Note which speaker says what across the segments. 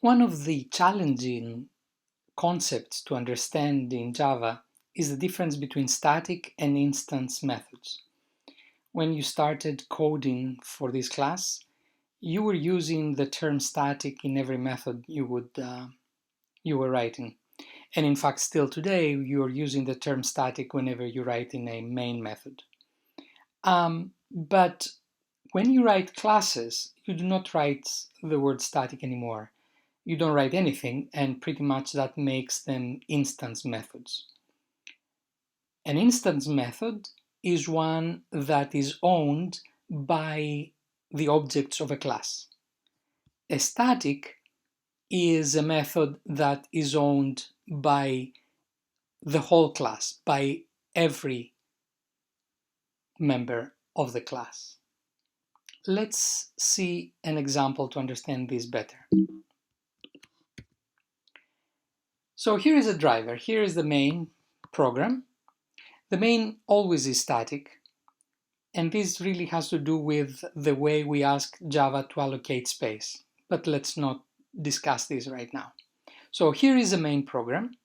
Speaker 1: One of the challenging concepts to understand in Java is the difference between static and instance methods. When you started coding for this class, you were using the term static in every method you were writing. And in fact, still today, you're using the term static whenever you write in a main method. But when you write classes, you do not write the word static anymore. You don't write anything, and pretty much that makes them instance methods. An instance method is one that is owned by the objects of a class. A static is a method that is owned by the whole class, by every member of the class. Let's see an example to understand this better. So here is a driver. Here is the main program. The main always is static, and this really has to do with the way we ask Java to allocate space. But let's not discuss this right now. So here is a main program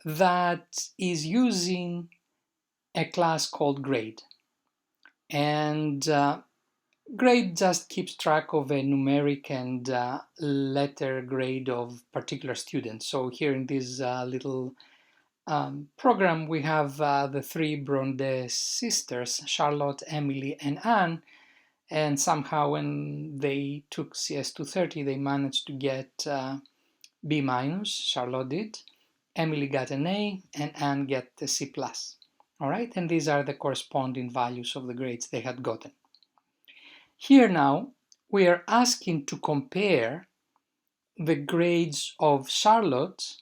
Speaker 1: that is using a class called grade. And grade just keeps track of a numeric and letter grade of particular students. So here in this little program, we have the three Bronte sisters, Charlotte, Emily, and Anne. And somehow when they took CS230, they managed to get B-, Charlotte did. Emily got an A, and Anne got a C+. All right, and these are the corresponding values of the grades they had gotten. Here now, we are asking to compare the grades of Charlotte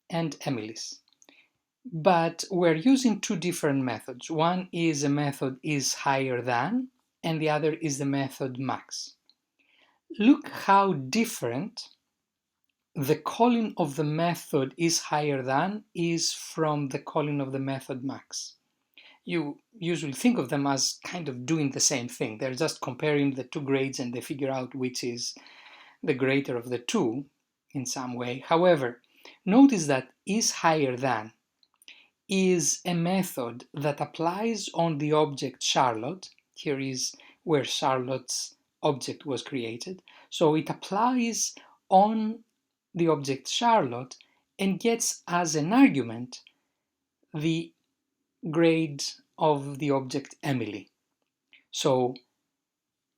Speaker 1: and Emily's. But we're using two different methods. One is a method is higher than, and the other is the method max. Look how different the calling of the method is higher than is from the calling of the method max. You usually think of them as kind of doing the same thing. They're just comparing the two grades and they figure out which is the greater of the two in some way. However, notice that is higher than is a method that applies on the object Charlotte. Here is where Charlotte's object was created. So it applies on the object Charlotte and gets as an argument the grade of the object Emily. So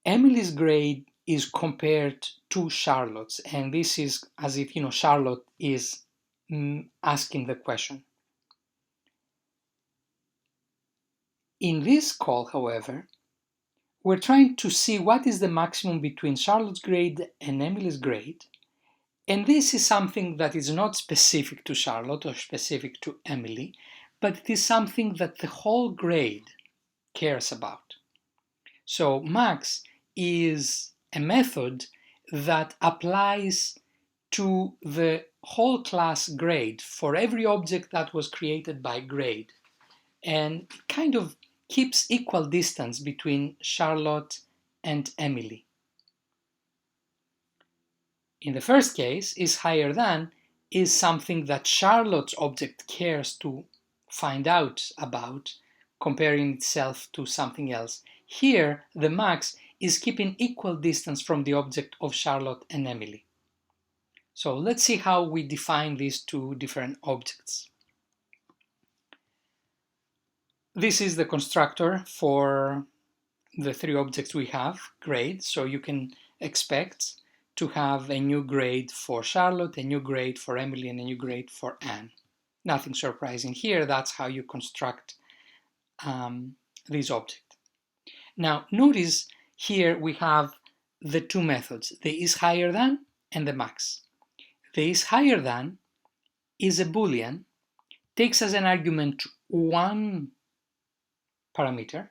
Speaker 1: Emily's grade is compared to Charlotte's, and this is as if Charlotte is asking the question. In this call, however, we're trying to see what is the maximum between Charlotte's grade and Emily's grade, and this is something that is not specific to Charlotte or specific to Emily, but it is something that the whole grade cares about. So max is a method that applies to the whole class grade for every object that was created by grade, and kind of keeps equal distance between Charlotte and Emily. In the first case, is higher than is something that Charlotte's object cares to find out about, comparing itself to something else. Here, the max is keeping equal distance from the object of Charlotte and Emily. So let's see how we define these two different objects. This is the constructor for the three objects we have, grade. So you can expect to have a new grade for Charlotte, a new grade for Emily, and a new grade for Anne. Nothing surprising here. That's how you construct this object. Now, notice here we have the two methods, the is higher than and the max. The is higher than is a Boolean, takes as an argument one parameter,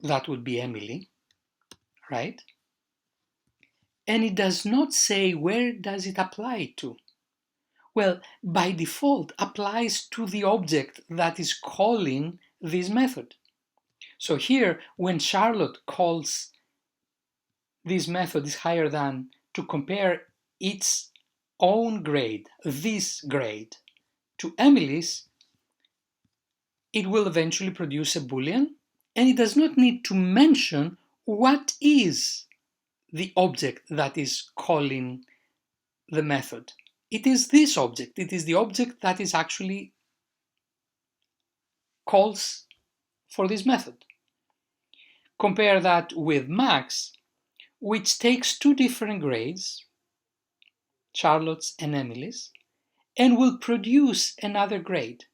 Speaker 1: that would be Emily, right? And it does not say where does it apply to. Well, by default applies to the object that is calling this method. So here, when Charlotte calls this method is higher than to compare its own grade, this grade, to Emily's, it will eventually produce a Boolean, and it does not need to mention what is the object that is calling the method. It is this object. It is the object that is actually calls for this method. Compare that with Max, which takes two different grades, Charlotte's and Emily's, and will produce another grade.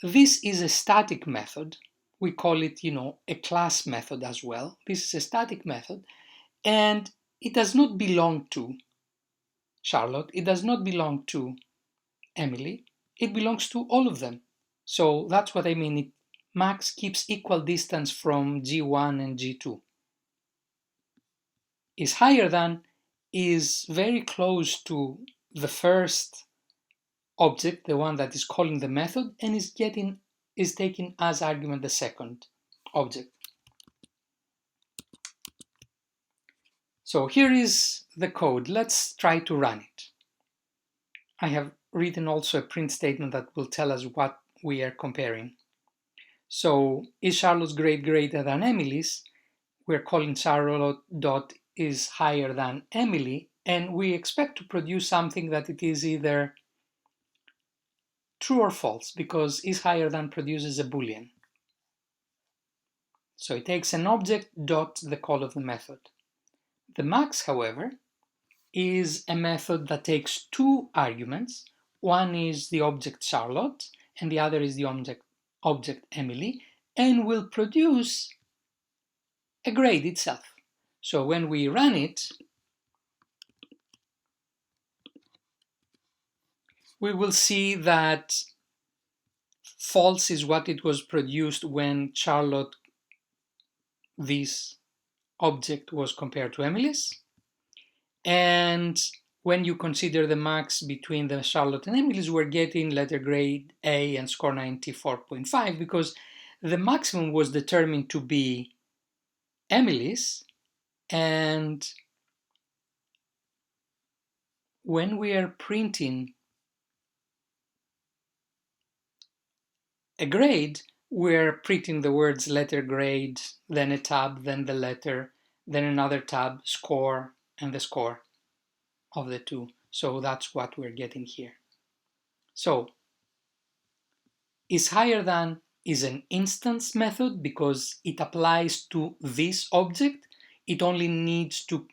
Speaker 1: This is a static method. We call it, a class method as well. This is a static method, and it does not belong to Charlotte. It does not belong to Emily. It belongs to all of them. So that's what I mean. Max keeps equal distance from G1 and G2. Is higher than is very close to the first object, the one that is calling the method, and is taking as argument the second object. So here is the code. Let's try to run it. I have written also a print statement that will tell us what we are comparing. So is Charlotte's grade greater than Emily's? We're calling Charlotte dot is higher than Emily, and we expect to produce something that it is either true or false, because is higher than produces a Boolean. So it takes an object dot the call of the method. The max, however, is a method that takes two arguments. One is the object Charlotte, and the other is the object Emily, and will produce a grade itself. So when we run it, we will see that false is what it was produced when Charlotte, this object, was compared to Emily's. And when you consider the max between the Charlotte and Emily's, we're getting letter grade A and score 94.5 because the maximum was determined to be Emily's. And when we are printing a grade, we're printing the words letter grade, then a tab, then the letter, then another tab, score, and the score of the two. So that's what we're getting here. So is higher than is an instance method because it applies to this object. It only needs to,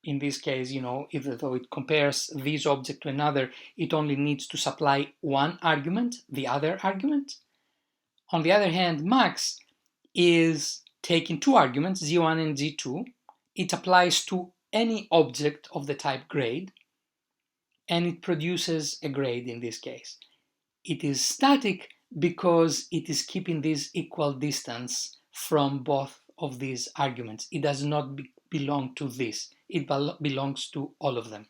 Speaker 1: in this case, even though it compares this object to another, it only needs to supply one argument, the other argument. On the other hand, max is taking two arguments, G1 and G2. It applies to any object of the type grade, and it produces a grade in this case. It is static because it is keeping this equal distance from both of these arguments. It does not belong to this. It belongs to all of them.